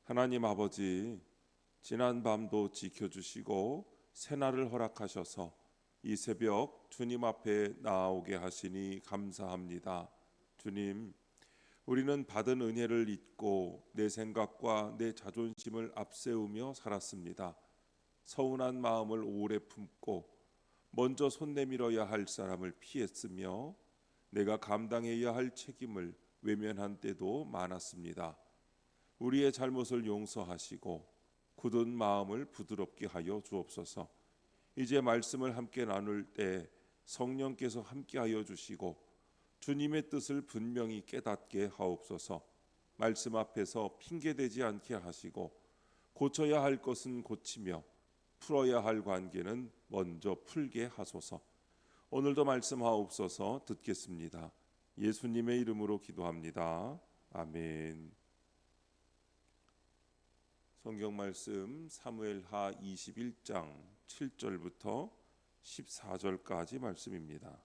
하나님 아버지, 지난 밤도 지켜주시고 새날을 허락하셔서 이 새벽 주님 앞에 나아오게 하시니 감사합니다. 주님, 우리는 받은 은혜를 잊고 내 생각과 내 자존심을 앞세우며 살았습니다. 서운한 마음을 오래 품고 먼저 손 내밀어야 할 사람을 피했으며 내가 감당해야 할 책임을 외면한 때도 많았습니다. 우리의 잘못을 용서하시고 굳은 마음을 부드럽게 하여 주옵소서. 이제 말씀을 함께 나눌 때 성령께서 함께 하여 주시고 주님의 뜻을 분명히 깨닫게 하옵소서. 말씀 앞에서 핑계대지 않게 하시고 고쳐야 할 것은 고치며 풀어야 할 관계는 먼저 풀게 하소서. 오늘도 말씀하옵소서. 듣겠습니다. 예수님의 이름으로 기도합니다. 아멘. 성경 말씀 사무엘하 21장 7절부터 14절까지 말씀입니다.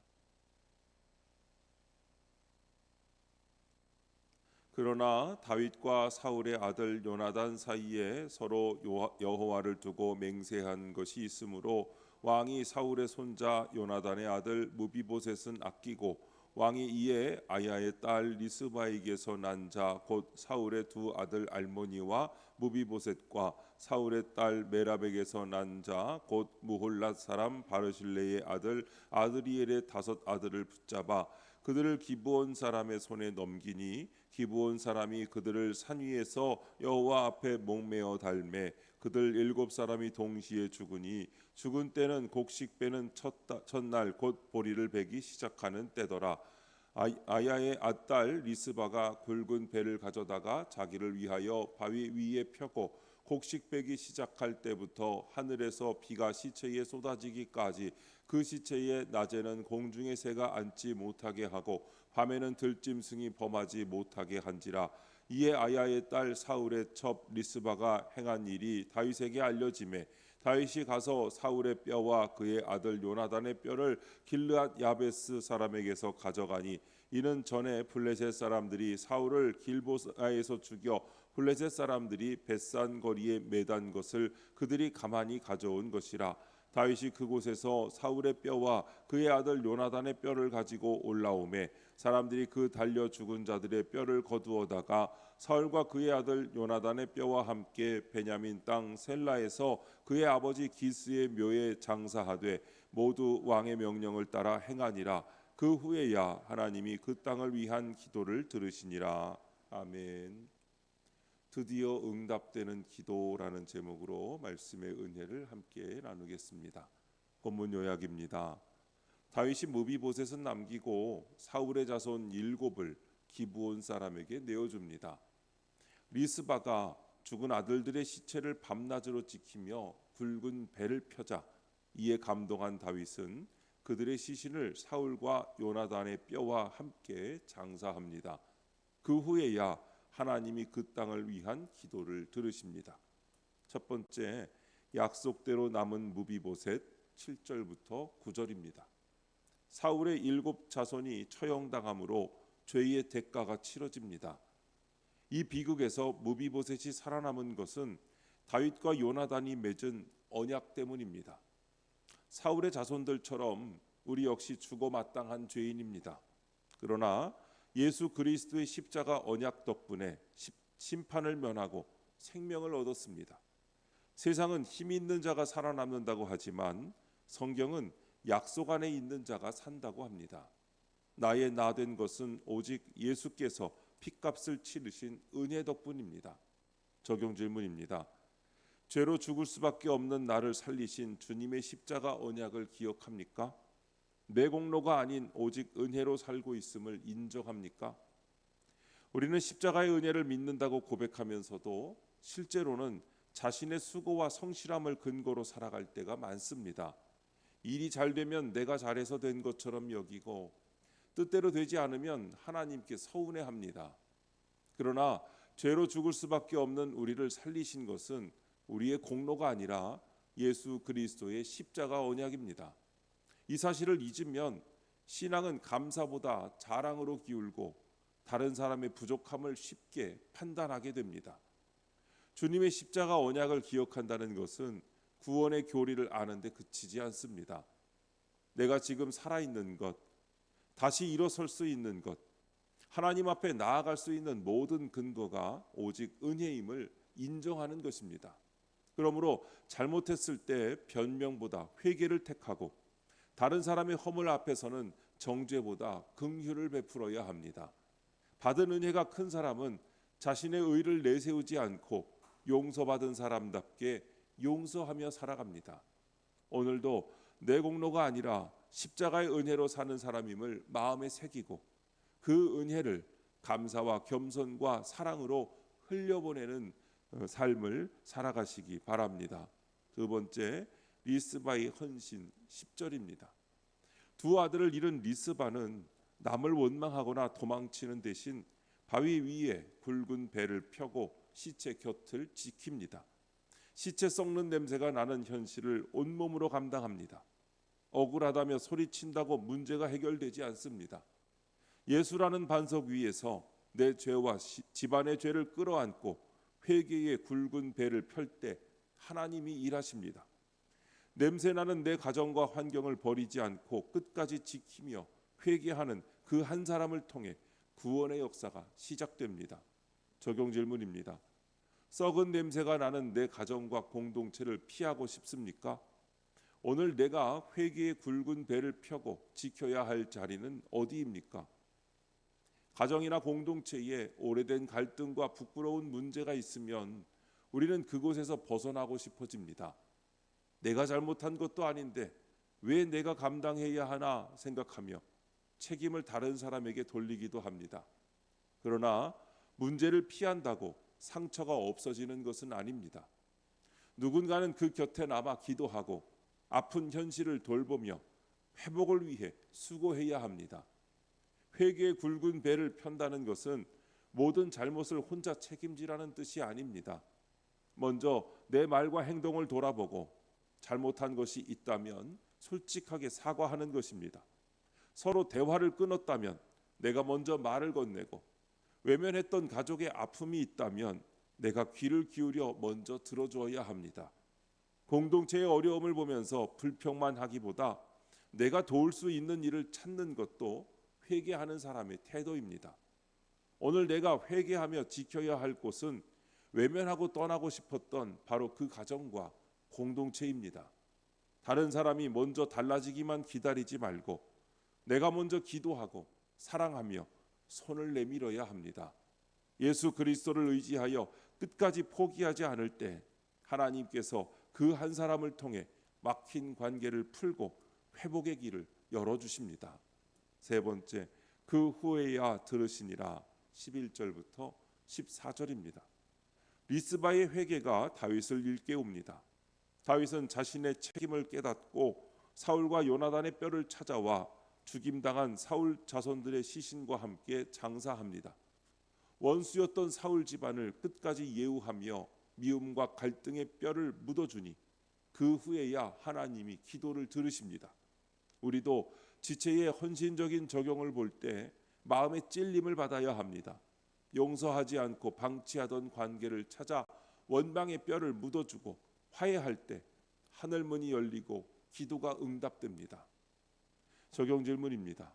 그러나 다윗과 사울의 아들 요나단 사이에 서로 여호와를 두고 맹세한 것이 있으므로 왕이 사울의 손자 요나단의 아들 무비보셋은 아끼고 왕이 이에 아야의 딸 리스바에게서 난 자 곧 사울의 두 아들 알모니와 무비보셋과 사울의 딸 메랍에게서 난 자 곧 무홀랏 사람 바르실레의 아들 아드리엘의 다섯 아들을 붙잡아 그들을 기브온 사람의 손에 넘기니 기브온 사람이 그들을 산 위에서 여호와 앞에 목매어 달매 그들 7사람이 동시에 죽으니 죽은 때는 곡식 빼는 첫날 곧 보리를 베기 시작하는 때더라. 아야의 아딸 리스바가 굵은 배를 가져다가 자기를 위하여 바위 위에 펴고 곡식 빼기 시작할 때부터 하늘에서 비가 시체에 쏟아지기까지 그 시체에 낮에는 공중의 새가 앉지 못하게 하고 밤에는 들짐승이 범하지 못하게 한지라. 이에 아야의 딸 사울의 첩 리스바가 행한 일이 다윗에게 알려지매 다윗이 가서 사울의 뼈와 그의 아들 요나단의 뼈를 길르앗 야베스 사람에게서 가져가니 이는 전에 블레셋 사람들이 사울을 길보아에서 죽여 블레셋 사람들이 벳산 거리에 매단 것을 그들이 가만히 가져온 것이라. 다윗이 그곳에서 사울의 뼈와 그의 아들 요나단의 뼈를 가지고 올라오매 사람들이 그 달려 죽은 자들의 뼈를 거두어다가 사울과 그의 아들 요나단의 뼈와 함께 베냐민 땅 셀라에서 그의 아버지 기스의 묘에 장사하되 모두 왕의 명령을 따라 행하니라. 그 후에야 하나님이 그 땅을 위한 기도를 들으시니라. 아멘. 드디어 응답되는 기도라는 제목으로 말씀의 은혜를 함께 나누겠습니다. 본문 요약입니다. 다윗이 무비보셋은 남기고 사울의 자손 7을 기브온 사람에게 내어줍니다. 리스바가 죽은 아들들의 시체를 밤낮으로 지키며 굵은 배를 펴자 이에 감동한 다윗은 그들의 시신을 사울과 요나단의 뼈와 함께 장사합니다. 그 후에야 하나님이 그 땅을 위한 기도를 들으십니다. 첫 번째, 약속대로 남은 무비보셋 7절부터 9절입니다. 사울의 7자손이 처형당함으로 죄의 대가가 치러집니다. 이 비극에서 무비보셋이 살아남은 것은 다윗과 요나단이 맺은 언약 때문입니다. 사울의 자손들처럼 우리 역시 죽어 마땅한 죄인입니다. 그러나 예수 그리스도의 십자가 언약 덕분에 심판을 면하고 생명을 얻었습니다. 세상은 힘 있는 자가 살아남는다고 하지만 성경은 약속 안에 있는 자가 산다고 합니다. 나의 나 된 것은 오직 예수께서 핏값을 치르신 은혜 덕분입니다. 적용 질문입니다. 죄로 죽을 수밖에 없는 나를 살리신 주님의 십자가 언약을 기억합니까? 내 공로가 아닌 오직 은혜로 살고 있음을 인정합니까? 우리는 십자가의 은혜를 믿는다고 고백하면서도 실제로는 자신의 수고와 성실함을 근거로 살아갈 때가 많습니다. 일이 잘 되면 내가 잘해서 된 것처럼 여기고 뜻대로 되지 않으면 하나님께 서운해합니다. 그러나 죄로 죽을 수밖에 없는 우리를 살리신 것은 우리의 공로가 아니라 예수 그리스도의 십자가 언약입니다. 이 사실을 잊으면 신앙은 감사보다 자랑으로 기울고 다른 사람의 부족함을 쉽게 판단하게 됩니다. 주님의 십자가 언약을 기억한다는 것은 구원의 교리를 아는 데 그치지 않습니다. 내가 지금 살아있는 것, 다시 일어설 수 있는 것, 하나님 앞에 나아갈 수 있는 모든 근거가 오직 은혜임을 인정하는 것입니다. 그러므로 잘못했을 때 변명보다 회개를 택하고 다른 사람의 허물 앞에서는 정죄보다 긍휼을 베풀어야 합니다. 받은 은혜가 큰 사람은 자신의 의를 내세우지 않고 용서받은 사람답게 용서하며 살아갑니다. 오늘도 내 공로가 아니라 십자가의 은혜로 사는 사람임을 마음에 새기고 그 은혜를 감사와 겸손과 사랑으로 흘려보내는 삶을 살아가시기 바랍니다. 두 번째, 리스바의 헌신 10절입니다. 두 아들을 잃은 리스바는 남을 원망하거나 도망치는 대신 바위 위에 굵은 배를 펴고 시체 곁을 지킵니다. 시체 썩는 냄새가 나는 현실을 온몸으로 감당합니다. 억울하다며 소리친다고 문제가 해결되지 않습니다. 예수라는 반석 위에서 내 죄와 집안의 죄를 끌어안고 회개의 굵은 배를 펼 때 하나님이 일하십니다. 냄새나는 내 가정과 환경을 버리지 않고 끝까지 지키며 회개하는 그 한 사람을 통해 구원의 역사가 시작됩니다. 적용 질문입니다. 썩은 냄새가 나는 내 가정과 공동체를 피하고 싶습니까? 오늘 내가 회개의 굵은 배를 펴고 지켜야 할 자리는 어디입니까? 가정이나 공동체에 오래된 갈등과 부끄러운 문제가 있으면 우리는 그곳에서 벗어나고 싶어집니다. 내가 잘못한 것도 아닌데 왜 내가 감당해야 하나 생각하며 책임을 다른 사람에게 돌리기도 합니다. 그러나 문제를 피한다고 상처가 없어지는 것은 아닙니다. 누군가는 그 곁에 남아 기도하고 아픈 현실을 돌보며 회복을 위해 수고해야 합니다. 회개의 굵은 배를 편다는 것은 모든 잘못을 혼자 책임지라는 뜻이 아닙니다. 먼저 내 말과 행동을 돌아보고 잘못한 것이 있다면 솔직하게 사과하는 것입니다. 서로 대화를 끊었다면 내가 먼저 말을 건네고 외면했던 가족의 아픔이 있다면 내가 귀를 기울여 먼저 들어줘야 합니다. 공동체의 어려움을 보면서 불평만 하기보다 내가 도울 수 있는 일을 찾는 것도 회개하는 사람의 태도입니다. 오늘 내가 회개하며 지켜야 할 곳은 외면하고 떠나고 싶었던 바로 그 가정과 공동체입니다. 다른 사람이 먼저 달라지기만 기다리지 말고 내가 먼저 기도하고 사랑하며 손을 내밀어야 합니다. 예수 그리스도를 의지하여 끝까지 포기하지 않을 때 하나님께서 그 한 사람을 통해 막힌 관계를 풀고 회복의 길을 열어주십니다. 세 번째, 그 후에야 들으시니라 11절부터 14절입니다. 리스바의 회개가 다윗을 일깨웁니다. 다윗은 자신의 책임을 깨닫고 사울과 요나단의 뼈를 찾아와 죽임당한 사울 자손들의 시신과 함께 장사합니다. 원수였던 사울 집안을 끝까지 예우하며 미움과 갈등의 뼈를 묻어주니 그 후에야 하나님이 기도를 들으십니다. 우리도 지체의 헌신적인 적용을 볼 때 마음의 찔림을 받아야 합니다. 용서하지 않고 방치하던 관계를 찾아 원망의 뼈를 묻어주고 화해할 때 하늘문이 열리고 기도가 응답됩니다. 적용 질문입니다.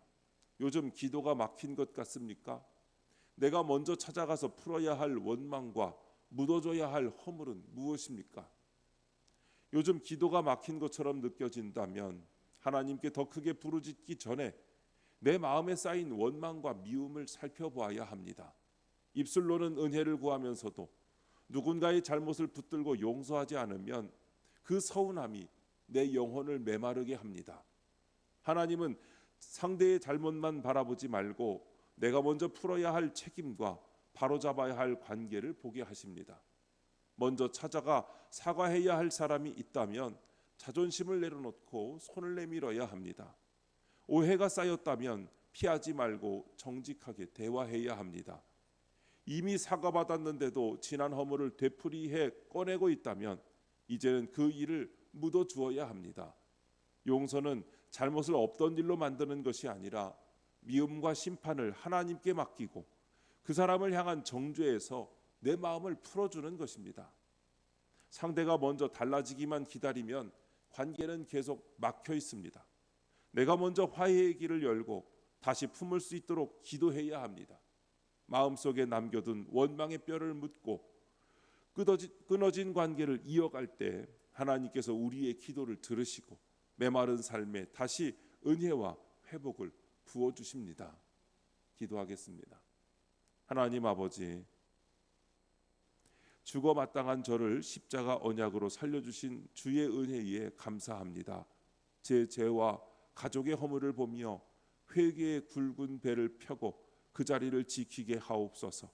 요즘 기도가 막힌 것 같습니까? 내가 먼저 찾아가서 풀어야 할 원망과 묻어줘야 할 허물은 무엇입니까? 요즘 기도가 막힌 것처럼 느껴진다면 하나님께 더 크게 부르짖기 전에 내 마음에 쌓인 원망과 미움을 살펴보아야 합니다. 입술로는 은혜를 구하면서도 누군가의 잘못을 붙들고 용서하지 않으면 그 서운함이 내 영혼을 메마르게 합니다. 하나님은 상대의 잘못만 바라보지 말고 내가 먼저 풀어야 할 책임과 바로잡아야 할 관계를 보게 하십니다. 먼저 찾아가 사과해야 할 사람이 있다면 자존심을 내려놓고 손을 내밀어야 합니다. 오해가 쌓였다면 피하지 말고 정직하게 대화해야 합니다. 이미 사과받았는데도 지난 허물을 되풀이해 꺼내고 있다면 이제는 그 일을 묻어주어야 합니다. 용서는 잘못을 없던 일로 만드는 것이 아니라 미움과 심판을 하나님께 맡기고 그 사람을 향한 정죄에서 내 마음을 풀어주는 것입니다. 상대가 먼저 달라지기만 기다리면 관계는 계속 막혀 있습니다. 내가 먼저 화해의 길을 열고 다시 품을 수 있도록 기도해야 합니다. 마음속에 남겨둔 원망의 뼈를 묻고 끊어진 관계를 이어갈 때 하나님께서 우리의 기도를 들으시고 메마른 삶에 다시 은혜와 회복을 부어주십니다. 기도하겠습니다. 하나님 아버지, 죽어 마땅한 저를 십자가 언약으로 살려주신 주의 은혜에 감사합니다. 제 죄와 가족의 허물을 보며 회개의 굵은 배를 펴고 그 자리를 지키게 하옵소서.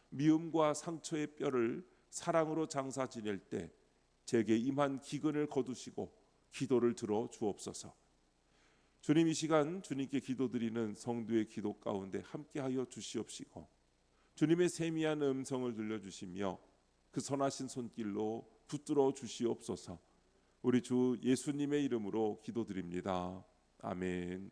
미움과 상처의 뼈를 사랑으로 장사 지낼 때 제게 임한 기근을 거두시고 기도를 들어 주옵소서. 주님, 이 시간 주님께 기도드리는 성도의 기도 가운데 함께하여 주시옵시고 주님의 세미한 음성을 들려주시며 그 선하신 손길로 붙들어 주시옵소서. 우리 주 예수님의 이름으로 기도드립니다. 아멘.